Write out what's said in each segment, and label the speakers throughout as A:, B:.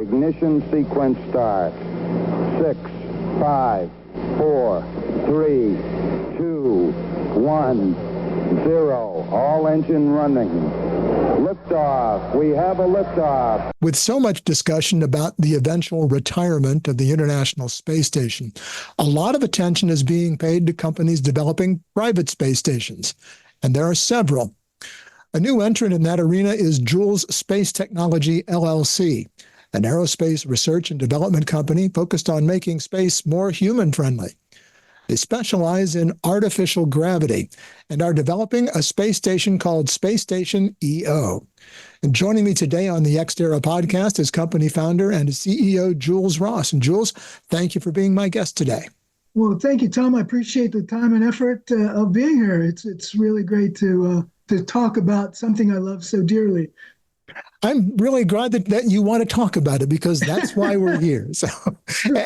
A: Ignition sequence start. 6, 5, 4, 3, 2, 1, 0. All engine running. Liftoff. We have a liftoff.
B: With so much discussion about the eventual retirement of the International Space Station, a lot of attention is being paid to companies developing private space stations, and there are several. A new entrant in that arena is Joules Space Technology, LLC, an aerospace research and development company focused on making space more human-friendly. They specialize in artificial gravity and are developing a space station called Space Station EO. And joining me today on the Ex Terra Podcast is company founder and CEO Jules Ross. And Jules, thank you for being my guest today.
C: Well, thank you, Tom. I appreciate the time and effort of being here. It's really great to talk about something I love so dearly.
B: I'm really glad that you want to talk about it, because that's why we're here. So,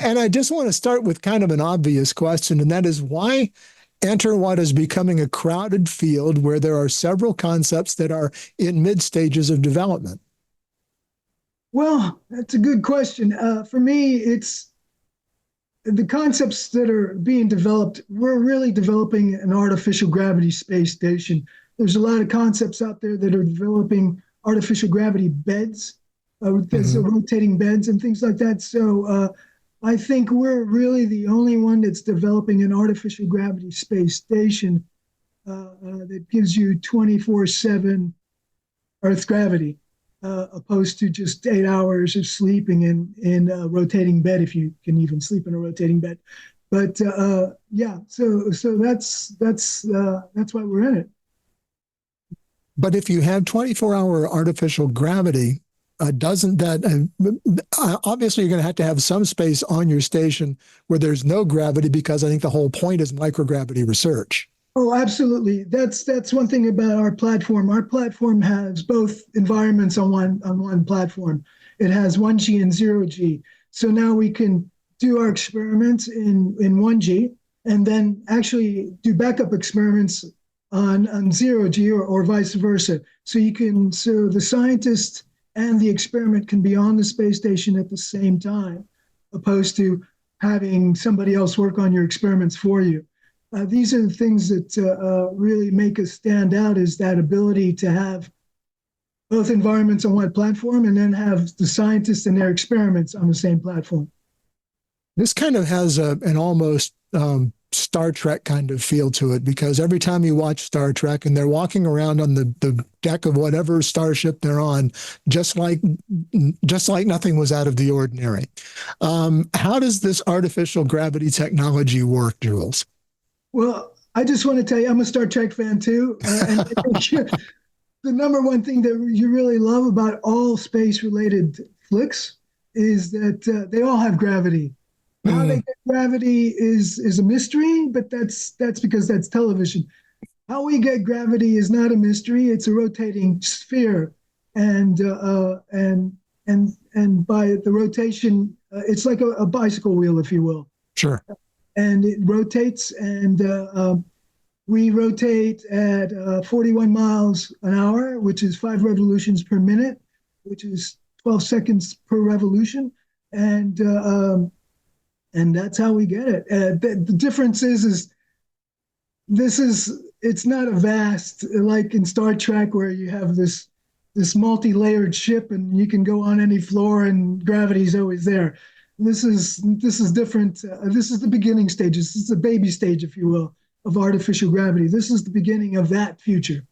B: and I just want to start with kind of an obvious question, and that is, why enter what is becoming a crowded field where there are several concepts that are in mid stages of development?
C: Well, that's a good question. For me, it's the concepts that are being developed. We're really developing an artificial gravity space station. There's a lot of concepts out there that are developing artificial gravity beds, rotating beds and things like that. So I think we're really the only one that's developing an artificial gravity space station that gives you 24/7 Earth gravity, opposed to just 8 hours of sleeping in a rotating bed, if you can even sleep in a rotating bed. But so that's why we're in it.
B: But if you have 24-hour artificial gravity, doesn't that obviously you're going to have some space on your station where there's no gravity, because I think the whole point is microgravity research.
C: Oh, absolutely. That's one thing about our platform. Our platform has both environments on one platform. It has 1G and 0G. So now we can do our experiments in 1G and then actually do backup experiments on 0G or vice versa. So the scientist and the experiment can be on the space station at the same time, opposed to having somebody else work on your experiments for you. These are the things that really make us stand out, is that ability to have both environments on one platform and then have the scientists and their experiments on the same platform.
B: This kind of has an almost Star Trek kind of feel to it, because every time you watch Star Trek and they're walking around on the deck of whatever starship they're on, just like nothing was out of the ordinary. How does this artificial gravity technology work, Jules?
C: Well, I just want to tell you, I'm a Star Trek fan too. And I think the number one thing that you really love about all space-related flicks is that they all have gravity. How they get gravity is a mystery, but that's because that's television. How we get gravity is not a mystery; it's a rotating sphere, and by the rotation, it's like a bicycle wheel, if you will.
B: Sure.
C: And it rotates, and we rotate at 41 miles an hour, which is 5 revolutions per minute, which is 12 seconds per revolution, and that's how we get it. The difference is it's not a vast, like in Star Trek, where you have this multi-layered ship and you can go on any floor and gravity's always there. This is different. This is the beginning stages. This is the baby stage, if you will, of artificial gravity. This is the beginning of that future.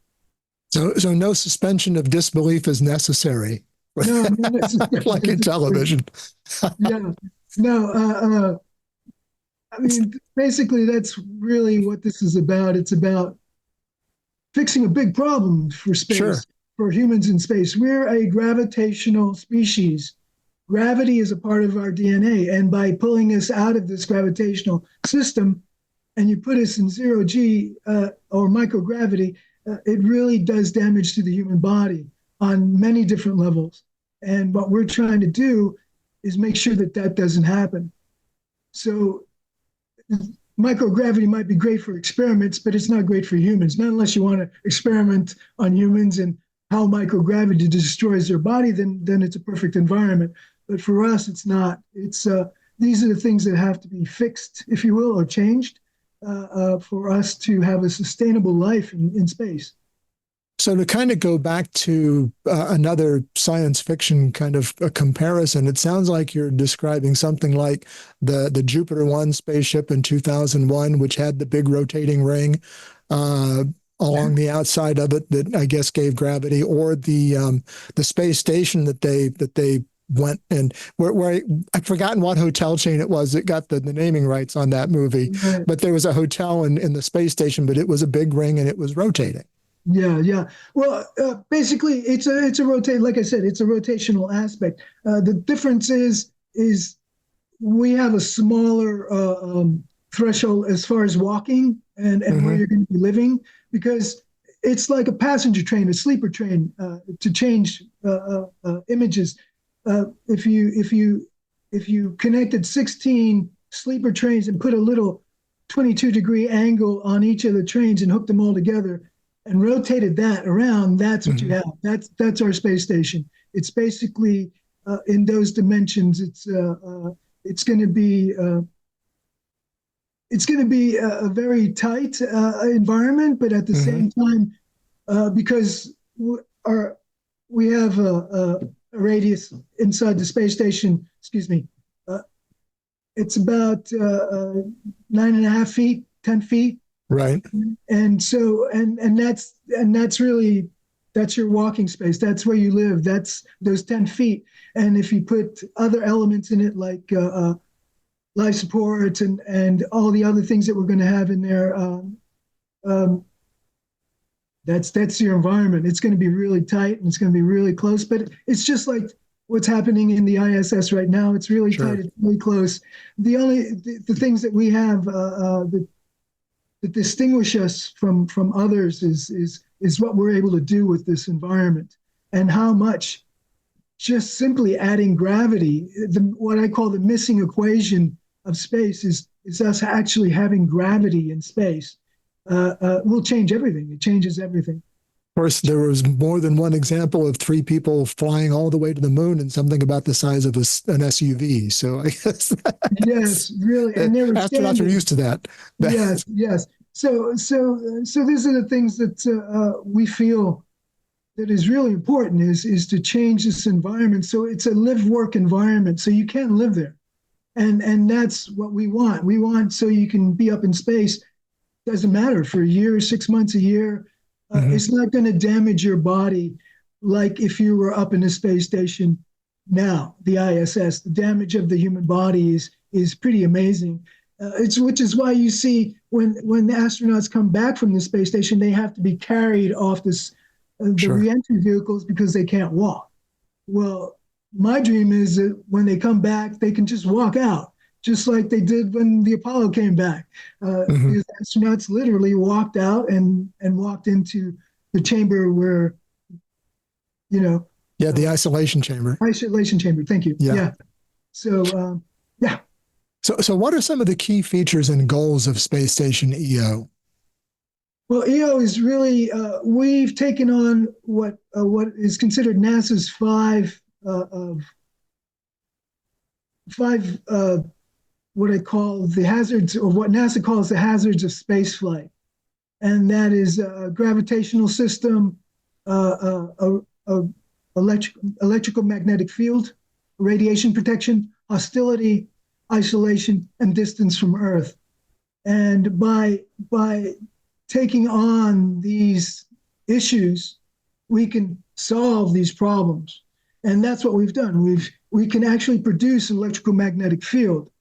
B: So no suspension of disbelief is necessary.
C: No,
B: like in television.
C: Yeah. No, I mean, basically, that's really what this is about. It's about fixing a big problem for space,
B: sure,
C: for humans in space. We're a gravitational species. Gravity is a part of our DNA. And by pulling us out of this gravitational system, and you put us in 0G or microgravity, it really does damage to the human body on many different levels. And what we're trying to do is make sure that doesn't happen. So microgravity might be great for experiments, but it's not great for humans. Not unless you want to experiment on humans and how microgravity destroys their body, then it's a perfect environment. But for us, it's not. It's these are the things that have to be fixed, if you will, or changed for us to have a sustainable life in space.
B: So to kind of go back to another science fiction kind of a comparison, it sounds like you're describing something like the Jupiter 1 spaceship in 2001, which had the big rotating ring along the outside of it that I guess gave gravity, or the space station that they went and where I've forgotten what hotel chain it was that got the naming rights on that movie,
C: Right.
B: but there was a hotel in the space station, but it was a big ring and it was rotating.
C: Yeah. Well, basically, it's a rotate. Like I said, it's a rotational aspect. The difference is we have a smaller threshold as far as walking and where you're going to be living, because it's like a passenger train, a sleeper train. To change images, if you connected 16 sleeper trains and put a little 22-degree angle on each of the trains and hooked them all together and rotated that around, that's what you have. That's our space station. It's basically in those dimensions. It's going to be a very tight environment, but at the same time, because we have a radius inside the space station. Excuse me. It's about 9.5 feet, 10 feet.
B: Right.
C: And so, and that's really, that's your walking space. That's where you live. That's those 10 feet. And if you put other elements in it, like life support and all the other things that we're going to have in there, that's your environment. It's going to be really tight and it's going to be really close, but it's just like what's happening in the ISS right now. It's really tight. It's really close. The things that we have, that distinguish us from others is what we're able to do with this environment, and how much just simply adding gravity, what I call the missing equation of space, is us actually having gravity in space will change everything. It changes everything.
B: Of course, there was more than one example of 3 people flying all the way to the moon and something about the size of an SUV. So I guess
C: yes, really, and they were
B: astronauts are used to that.
C: Yes. So these are the things that we feel that is really important is to change this environment so it's a live-work environment. So you can live there, and that's what we want. We want so you can be up in space. Doesn't matter for a year, 6 months, a year. It's not going to damage your body like if you were up in a space station now, the ISS. The damage of the human body is pretty amazing. Which is why you see when the astronauts come back from the space station, they have to be carried off the reentry vehicles because they can't walk. Well, my dream is that when they come back, they can just walk out, just like they did when the Apollo came back. The astronauts literally walked out and walked into the chamber where,
B: the isolation chamber.
C: Isolation chamber. Thank you. Yeah. So, yeah.
B: So what are some of the key features and goals of Space Station EO?
C: Well, EO is really, we've taken on what is considered NASA's five what I call the hazards, or what NASA calls the hazards of spaceflight. And that is a gravitational system, electrical magnetic field, radiation protection, hostility, isolation, and distance from Earth. And by taking on these issues, we can solve these problems. And that's what we've done. We can actually produce an electrical magnetic field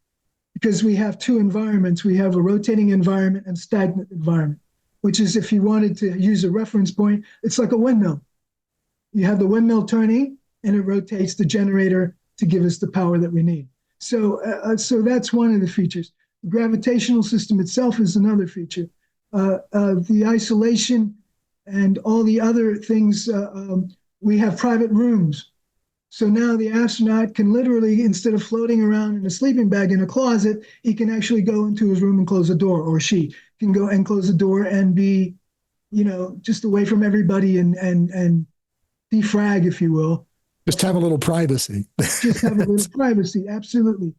C: because we have 2 environments. We have a rotating environment and stagnant environment, which is, if you wanted to use a reference point, it's like a windmill. You have the windmill turning and it rotates the generator to give us the power that we need. So that's one of the features. The gravitational system itself is another feature. The isolation and all the other things, we have private rooms. So now the astronaut can literally, instead of floating around in a sleeping bag in a closet, he can actually go into his room and close the door, or she can go and close the door and be, just away from everybody and defrag, if you will.
B: Just have a little privacy.
C: Just have a little privacy, absolutely.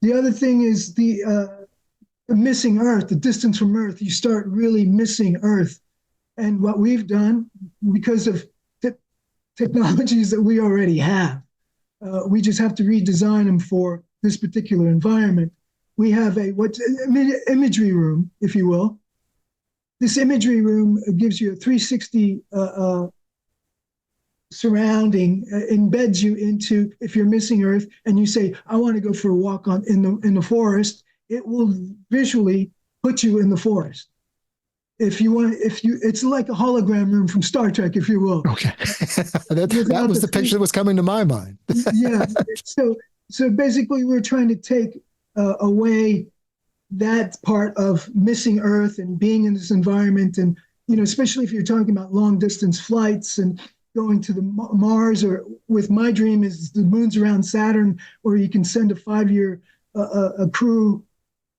C: The other thing is the missing Earth, the distance from Earth. You start really missing Earth. And what we've done, because of technologies that we already have, we just have to redesign them for this particular environment. We have imagery room, if you will. This imagery room gives you a 360 surrounding, embeds you into, if you're missing Earth and you say, I want to go for a walk in the forest, it will visually put you in the forest. It's like a hologram room from Star Trek, if you will.
B: Okay. that was the picture that was coming to my mind.
C: Yeah. So basically we're trying to take away that part of missing Earth and being in this environment. And, especially if you're talking about long distance flights and going to the Mars, or with my dream is the moons around Saturn, where you can send a 5-year a crew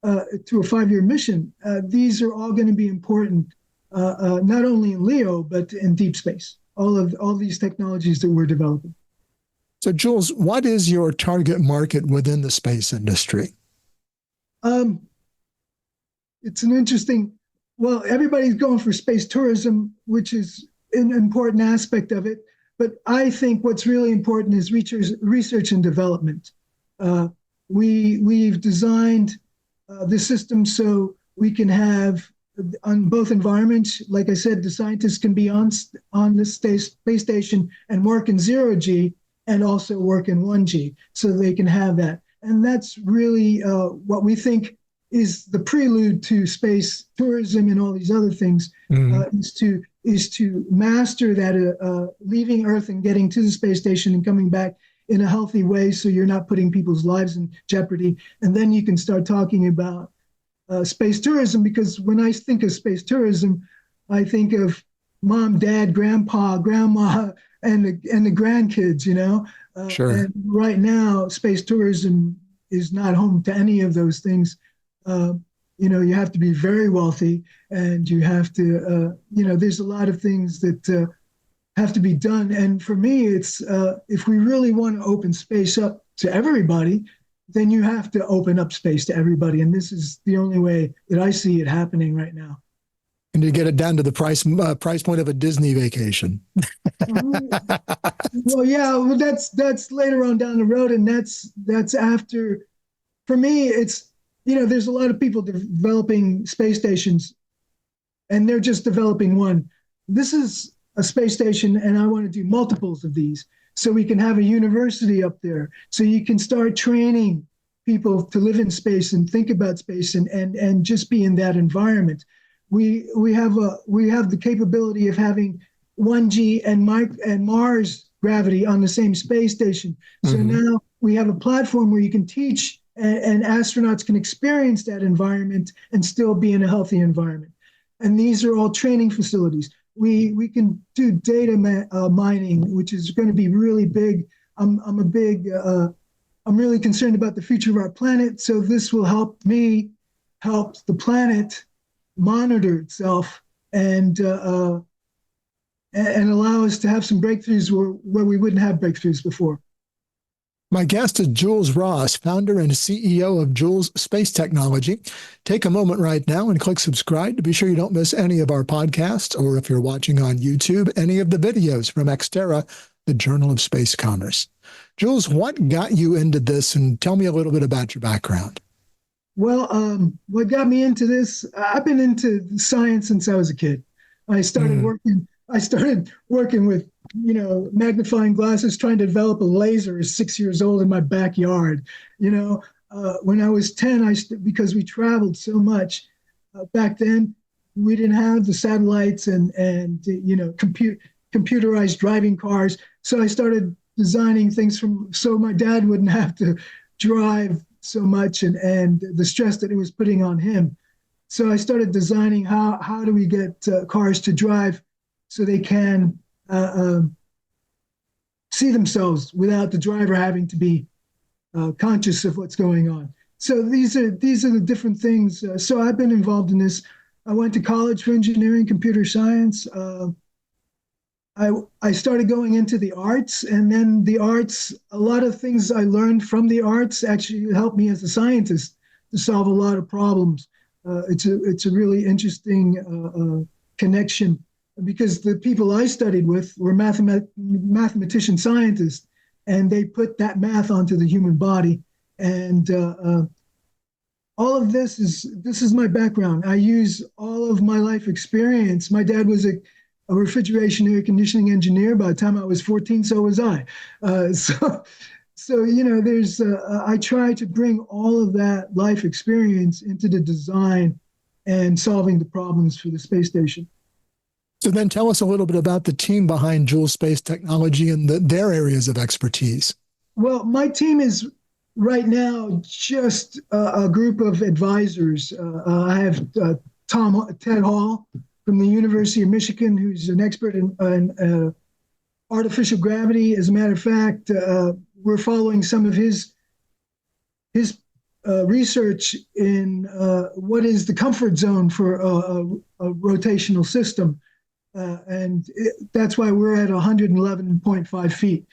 C: to a 5-year mission. These are all going to be important, not only in LEO, but in deep space, all these technologies that we're developing.
B: So Jules, what is your target market within the space industry?
C: It's an interesting, everybody's going for space tourism, which is an important aspect of it. But I think what's really important is research and development. We've designed the system so we can have on both environments. Like I said, the scientists can be on the space station and work in 0G and also work in 1G, so they can have that. And that's really what we think is the prelude to space tourism and all these other things, is to master that leaving Earth and getting to the space station and coming back in a healthy way, so you're not putting people's lives in jeopardy. And then you can start talking about space tourism, because when I think of space tourism, I think of mom, dad, grandpa, grandma, and the grandkids,
B: Sure.
C: And right now, space tourism is not home to any of those things. You have to be very wealthy, and you have to, there's a lot of things that have to be done. And for me, it's if we really want to open space up to everybody, then you have to open up space to everybody. And this is the only way that I see it happening right now.
B: And you get it down to the price point of a Disney vacation.
C: That's later on down the road, and that's after. For me, it's there's a lot of people developing space stations, and they're just developing one. This is a space station, and I want to do multiples of these, so we can have a university up there, so you can start training people to live in space and think about space and just be in that environment. We have the capability of having 1G and Mars gravity on the same space station. So now we have a platform where you can teach, and astronauts can experience that environment and still be in a healthy environment. And these are all training facilities. We can do data mining, which is going to be really big. I'm really concerned about the future of our planet. So this will help the planet monitor itself and allow us to have some breakthroughs where we wouldn't have breakthroughs before.
B: My guest is Jules Ross, founder and CEO of Joules Space Technology. Take a moment right now and click subscribe to be sure you don't miss any of our podcasts, or if you're watching on YouTube, any of the videos from Ex Terra, the Journal of Space Commerce. Jules, what got you into this, and tell me a little bit about your background?
C: Well, what got me into this, I've been into science since I was a kid. I started working with, magnifying glasses, trying to develop a laser at 6 years old in my backyard. When I was 10, because we traveled so much back then, we didn't have the satellites and computerized driving cars. So I started designing things so my dad wouldn't have to drive so much and the stress that it was putting on him. So I started designing how do we get cars to drive so they can see themselves without the driver having to be conscious of what's going on. So these are the different things. So I've been involved in this. I went to college for engineering, computer science. I started going into the arts, and then the arts, a lot of things I learned from the arts actually helped me as a scientist to solve a lot of problems. It's a really interesting connection, because the people I studied with were mathematician scientists, and they put that math onto the human body. And all of this is my background. I use all of my life experience. My dad was a refrigeration air conditioning engineer. By the time I was 14, so was I. So there's I try to bring all of that life experience into the design and solving the problems for the space station.
B: So then tell us a little bit about the team behind Joules Space Technology and their areas of expertise.
C: Well, my team is right now just a group of advisors. I have Ted Hall from the University of Michigan, who's an expert in artificial gravity. As a matter of fact, we're following some of his research in what is the comfort zone for a rotational system. That's why we're at 111.5 feet.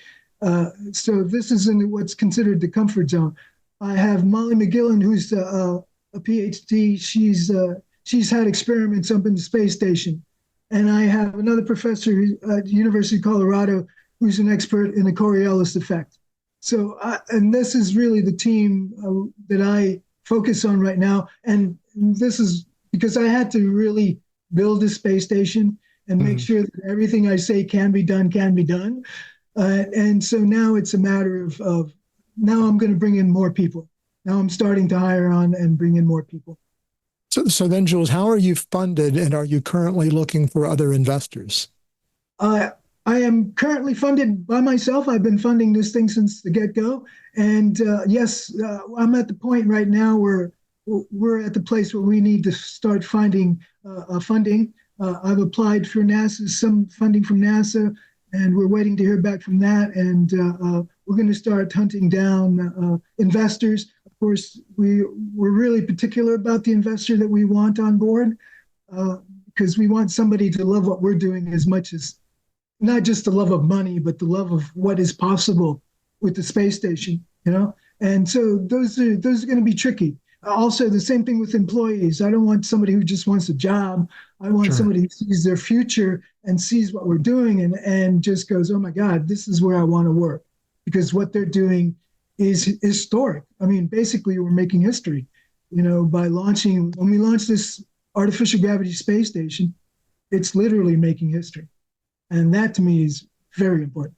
C: So this is in what's considered the comfort zone. I have Molly McGillen, who's a PhD. She's had experiments up in the space station. And I have another professor at the University of Colorado who's an expert in the Coriolis effect. So, and this is really the team that I focus on right now. And this is because I had to really build a space station and make sure that everything I say can be done. And so now it's a matter of now I'm going to bring in more people. Now I'm starting to hire on and bring in more people.
B: So then, Jules, how are you funded, and are you currently looking for other investors?
C: I am currently funded by myself. I've been funding this thing since the get-go. And yes, I'm at the point right now where we're at the place where we need to start finding funding. I've applied for some funding from NASA, and we're waiting to hear back from that. And we're going to start hunting down investors. Of course, we're really particular about the investor that we want on board, because we want somebody to love what we're doing as much as not just the love of money, but the love of what is possible with the space station, And so those are going to be tricky. Also, the same thing with employees. I don't want somebody who just wants a job. I want somebody who sees their future and sees what we're doing and just goes, oh my God, this is where I want to work, because what they're doing is historic. I mean, basically, we're making history, by when we launch this artificial gravity space station, it's literally making history. And that to me is very important.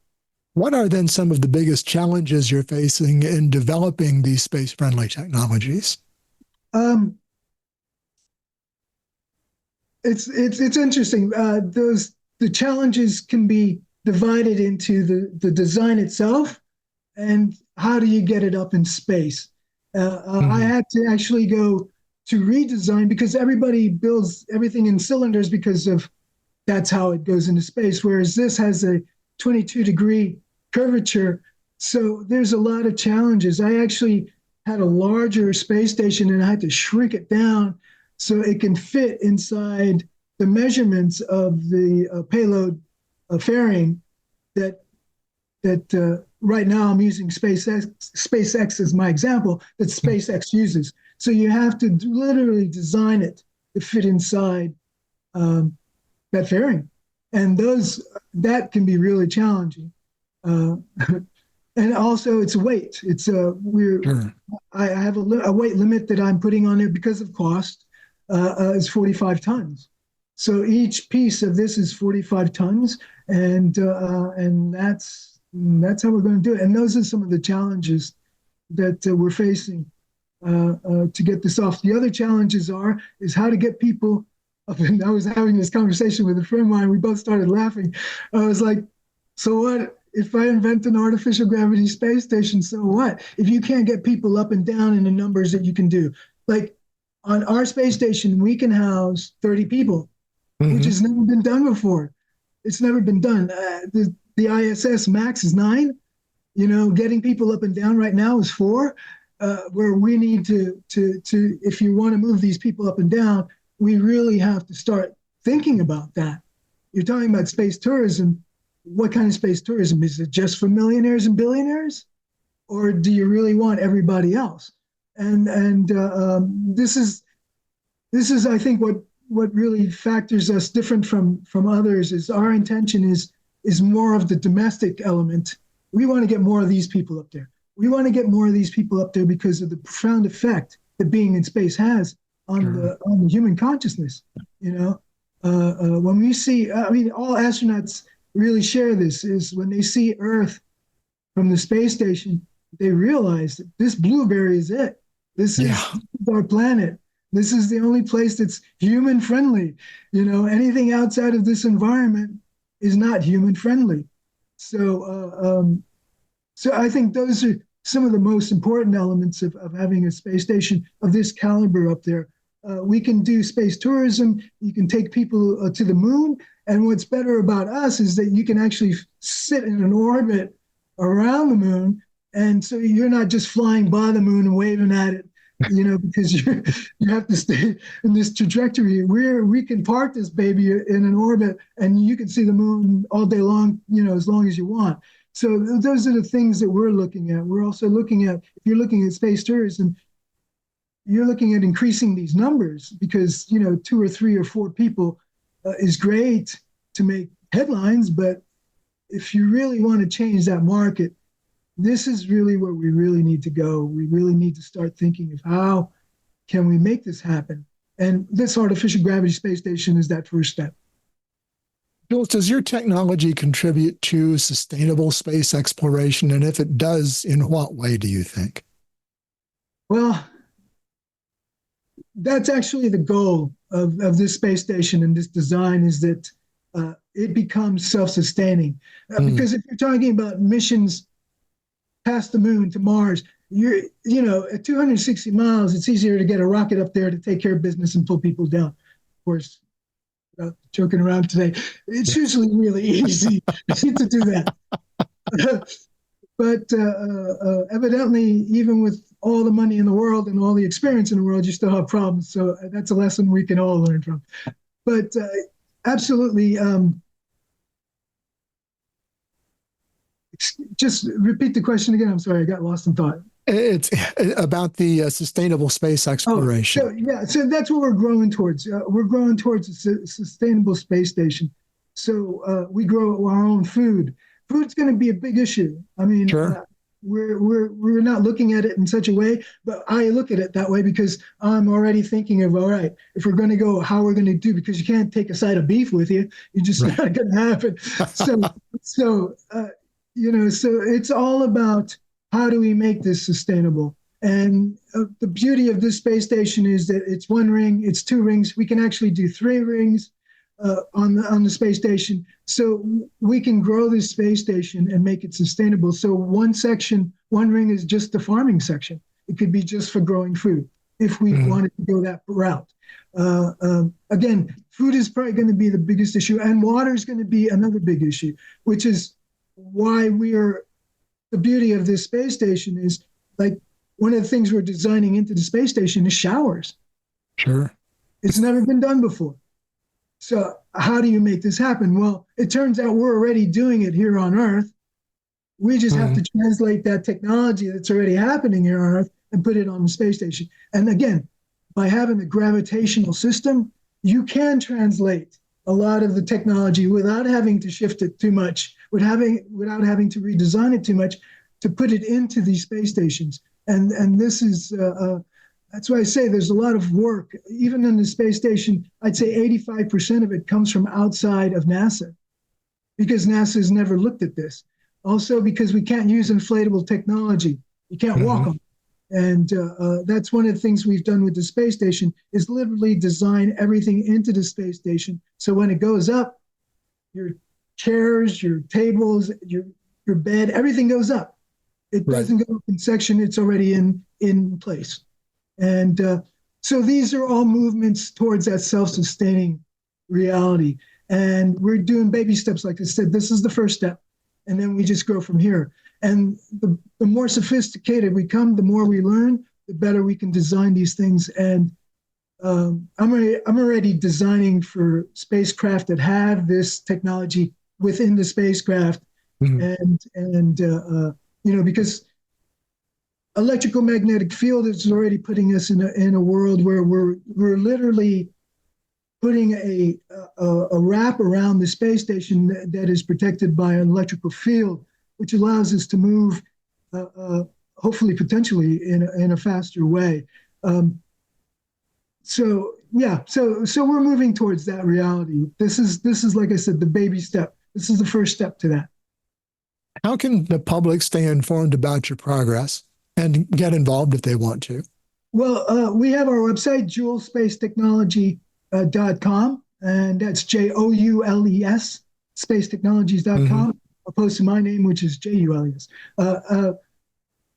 B: What are then some of the biggest challenges you're facing in developing these space-friendly technologies?
C: It's interesting. The challenges can be divided into the design itself and how do you get it up in space. I had to actually go to redesign, because everybody builds everything in cylinders because of that's how it goes into space, whereas this has a 22-degree curvature. So there's a lot of challenges. I actually had a larger space station, and I had to shrink it down so it can fit inside the measurements of the payload fairing that right now I'm using SpaceX as my example, that SpaceX uses. So you have to literally design it to fit inside that fairing. And that can be really challenging. And also it's weight. I have a weight limit that I'm putting on it because of cost, is 45 tons. So each piece of this is 45 tons, and that's how we're going to do it. And those are some of the challenges that we're facing to get this off. The other challenges is how to get people up. And I was having this conversation with a friend of mine. We both started laughing. I was like, so what? If I invent an artificial gravity space station, so what? If you can't get people up and down in the numbers that you can do. Like on our space station, we can house 30 people, which has never been done before. It's never been done. The ISS max is 9. Getting people up and down right now is 4. Where we need to, if you want to move these people up and down, we really have to start thinking about that. You're talking about space tourism. what kind of space tourism? Is it just for millionaires and billionaires? Or do you really want everybody else? And this is I think what really factors us different from others is our intention is more of the domestic element. We want to get more of these people up there. We want to get more of these people up there because of the profound effect that being in space has on the human consciousness. When we see, all astronauts really share this, is when they see Earth from the space station, they realize that this blueberry is it. This is our planet. This is the only place that's human friendly. Anything outside of this environment is not human friendly. So I think those are some of the most important elements of having a space station of this caliber up there. We can do space tourism. You can take people to the moon. And what's better about us is that you can actually sit in an orbit around the moon. And so you're not just flying by the moon and waving at it, because you have to stay in this trajectory. We can park this baby in an orbit and you can see the moon all day long, as long as you want. So those are the things that we're looking at. We're also looking at, if you're looking at space tourism, you're looking at increasing these numbers because, 2 or 3 or 4 people is great to make headlines. But if you really want to change that market, this is really where we really need to go. We really need to start thinking of how can we make this happen? And this artificial gravity space station is that first step.
B: Jules, does your technology contribute to sustainable space exploration? And if it does, in what way do you think?
C: Well, that's actually the goal of this space station and this design, is that it becomes self-sustaining. Because if you're talking about missions past the moon to Mars, at 260 miles, it's easier to get a rocket up there to take care of business and pull people down. Of course, joking around today, it's usually really easy to do that. But evidently, even with all the money in the world and all the experience in the world, you still have problems. So that's a lesson we can all learn from. But absolutely, just repeat the question again. I'm sorry, I got lost in thought.
B: It's about the sustainable space exploration.
C: So that's what we're growing towards. We're growing towards a sustainable space station. So we grow our own food. Food's going to be a big issue. Sure. We're not looking at it in such a way, but I look at it that way because I'm already thinking of, all right, if we're going to go, how we're going to do, because you can't take a side of beef with you. It's just not going to happen. So it's all about how do we make this sustainable? And the beauty of this space station is that it's 1 ring, it's 2 rings. We can actually do 3 rings on the space station. So we can grow this space station and make it sustainable. So 1 ring is just the farming section. It could be just for growing food if we wanted to go that route. Again, food is probably going to be the biggest issue, and water is going to be another big issue, which is why the beauty of this space station is, like, one of the things we're designing into the space station is showers.
B: Sure.
C: It's never been done before. So how do you make this happen? Well, it turns out we're already doing it here on Earth. We just have to translate that technology that's already happening here on Earth and put it on the space station. And again, by having a gravitational system, you can translate a lot of the technology without having to shift it too much, without having to redesign it too much, to put it into these space stations. And this is that's why I say there's a lot of work. Even in the space station, I'd say 85% of it comes from outside of NASA, because NASA has never looked at this. Also because we can't use inflatable technology. You can't walk on. And that's one of the things we've done with the space station, is literally design everything into the space station. So when it goes up, your chairs, your tables, your bed, everything goes up. It doesn't go up in section. It's already in place. And so these are all movements towards that self-sustaining reality. And we're doing baby steps. Like I said, this is the first step. And then we just grow from here. And the more sophisticated we come, the more we learn, the better we can design these things. And I'm already designing for spacecraft that have this technology within the spacecraft,
B: Mhm.
C: because electrical magnetic field is already putting us in a world where we're literally putting a wrap around the space station that is protected by an electrical field, which allows us to move, hopefully, potentially in a faster way. So we're moving towards that reality. This is like I said, the baby step. This is the first step to that.
B: How can the public stay informed about your progress and get involved if they want to?
C: Well, we have our website, joulespacetechnology.com, and that's JOULES, spacetechnologies.com, opposed to my name, which is JULES.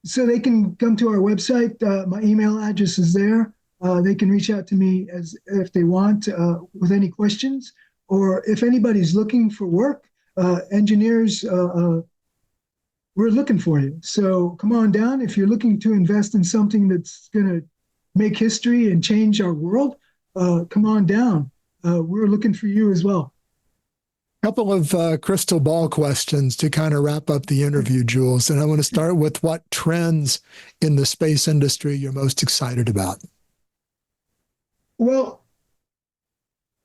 C: So they can come to our website. My email address is there. They can reach out to me if they want with any questions, or if anybody's looking for work, engineers, we're looking for you. So come on down. If you're looking to invest in something that's going to make history and change our world, come on down. We're looking for you as well.
B: Couple of crystal ball questions to kind of wrap up the interview, Jules. And I want to start with what trends in the space industry you're most excited about.
C: Well,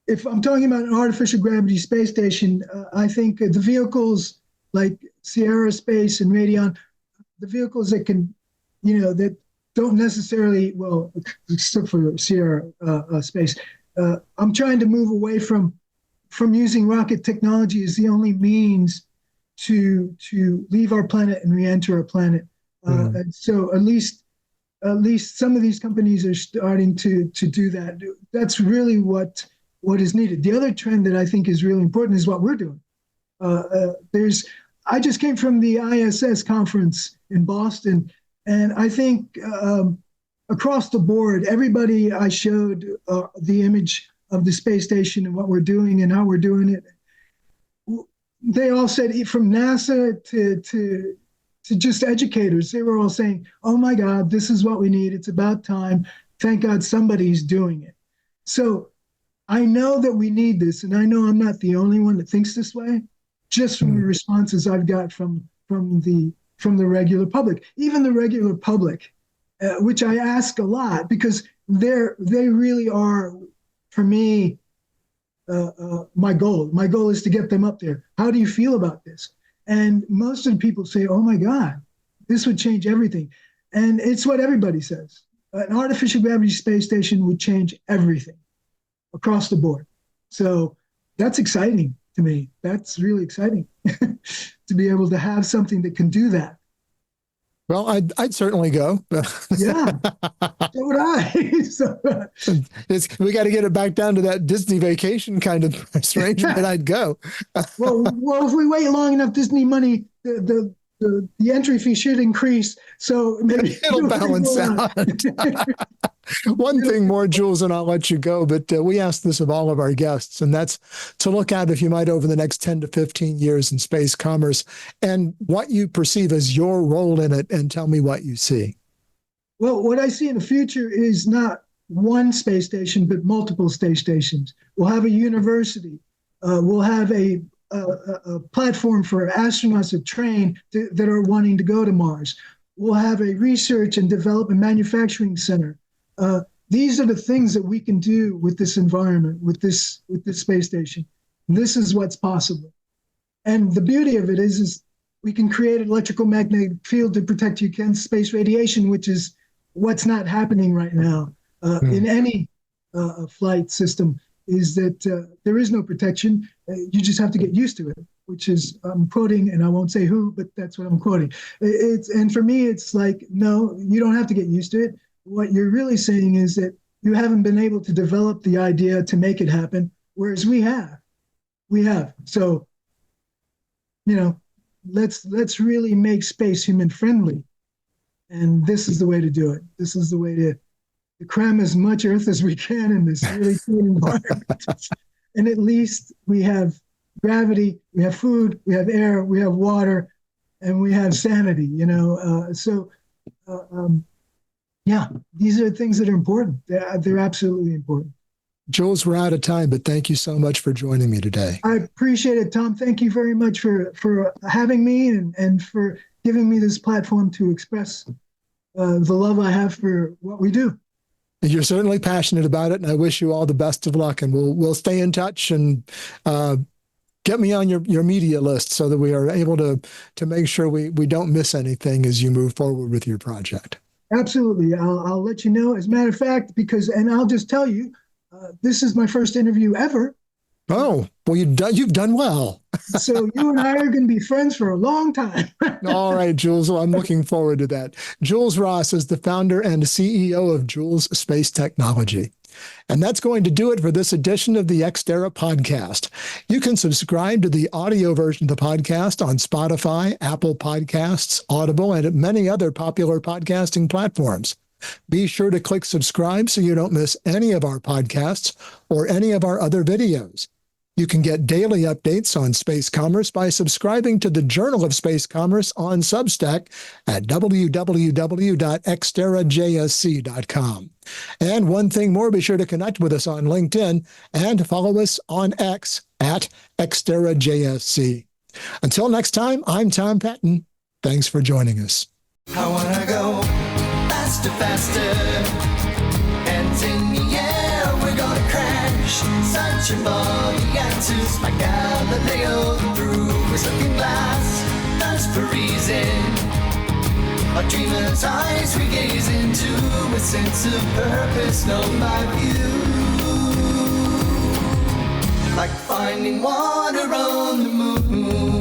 C: if I'm talking about an artificial gravity space station, I think the vehicles like aerospace and Radion, the vehicles that can, that don't necessarily, well, except for Sierra Space, I'm trying to move away from using rocket technology as the only means to leave our planet and re-enter our planet. And so at least some of these companies are starting to do that. That's really what is needed. The other trend that I think is really important is what we're doing. I just came from the ISS conference in Boston, and I think across the board, everybody I showed the image of the space station and what we're doing and how we're doing it. They all said, from NASA to just educators, they were all saying, "Oh my God, this is what we need. It's about time. Thank God somebody's doing it." So I know that we need this, and I know I'm not the only one that thinks this way, just from the responses I've got from the regular public, even the regular public, which I ask a lot because they really are, for me, my goal. My goal is to get them up there. How do you feel about this? And most of the people say, "Oh my God, this would change everything." And it's what everybody says. An artificial gravity space station would change everything across the board. So that's exciting to me. That's really exciting to be able to have something that can do that.
B: Well, I'd certainly go.
C: Yeah, so would I.
B: We got to get it back down to that Disney vacation kind of arrangement. I'd go.
C: well, if we wait long enough, Disney money, the entry fee should increase. So maybe
B: it'll balance out. One thing more, Jules, and I'll let you go, but we ask this of all of our guests, and that's to look at, if you might, over the next 10 to 15 years in space commerce and what you perceive as your role in it, and tell me what you see.
C: Well, what I see in the future is not one space station, but multiple space stations. We'll have a university. We'll have a platform for astronauts to train that are wanting to go to Mars. We'll have a research and development manufacturing center. These are the things that we can do with this environment, with this space station. This is what's possible. And the beauty of it is we can create an electrical magnetic field to protect you against space radiation, which is what's not happening right now in any flight system, is that there is no protection. You just have to get used to it, which is, I'm quoting, and I won't say who, but that's what I'm quoting. And for me, it's like, no, you don't have to get used to it. What you're really saying is that you haven't been able to develop the idea to make it happen, whereas we have. So, let's really make space human friendly. And this is the way to do it. This is the way to cram as much Earth as we can in this really clean environment. And at least we have gravity, we have food, we have air, we have water, and we have sanity, yeah, these are things that are important. They're absolutely important.
B: Jules, we're out of time, but thank you so much for joining me today.
C: I appreciate it, Tom. Thank you very much for having me and for giving me this platform to express the love I have for what we do.
B: You're certainly passionate about it, and I wish you all the best of luck. And we'll stay in touch and get me on your media list so that we are able to make sure we don't miss anything as you move forward with your project.
C: Absolutely. I'll let you know. As a matter of fact, and I'll just tell you, this is my first interview ever.
B: Oh, well, you've done well.
C: So you and I are going to be friends for a long time.
B: All right, Jules. Well, I'm looking forward to that. Jules Ross is the founder and CEO of Joules Space Technology. And that's going to do it for this edition of the Ex Terra Podcast. You can subscribe to the audio version of the podcast on Spotify, Apple Podcasts, Audible, and many other popular podcasting platforms. Be sure to click subscribe so you don't miss any of our podcasts or any of our other videos. You can get daily updates on space commerce by subscribing to the Journal of Space Commerce on Substack at www.xterrajsc.com. And one thing more, be sure to connect with us on LinkedIn and follow us on X at XTerraJSC. Until next time, I'm Tom Patton. Thanks for joining us.
D: I wanna go faster, faster. Hands in the air, we're gonna crash. Searching for the answers, my Galileo through his looking glass. Thirst for reason, our dreamer's eyes we gaze into a sense of purpose, know my view. Like finding water on the moon.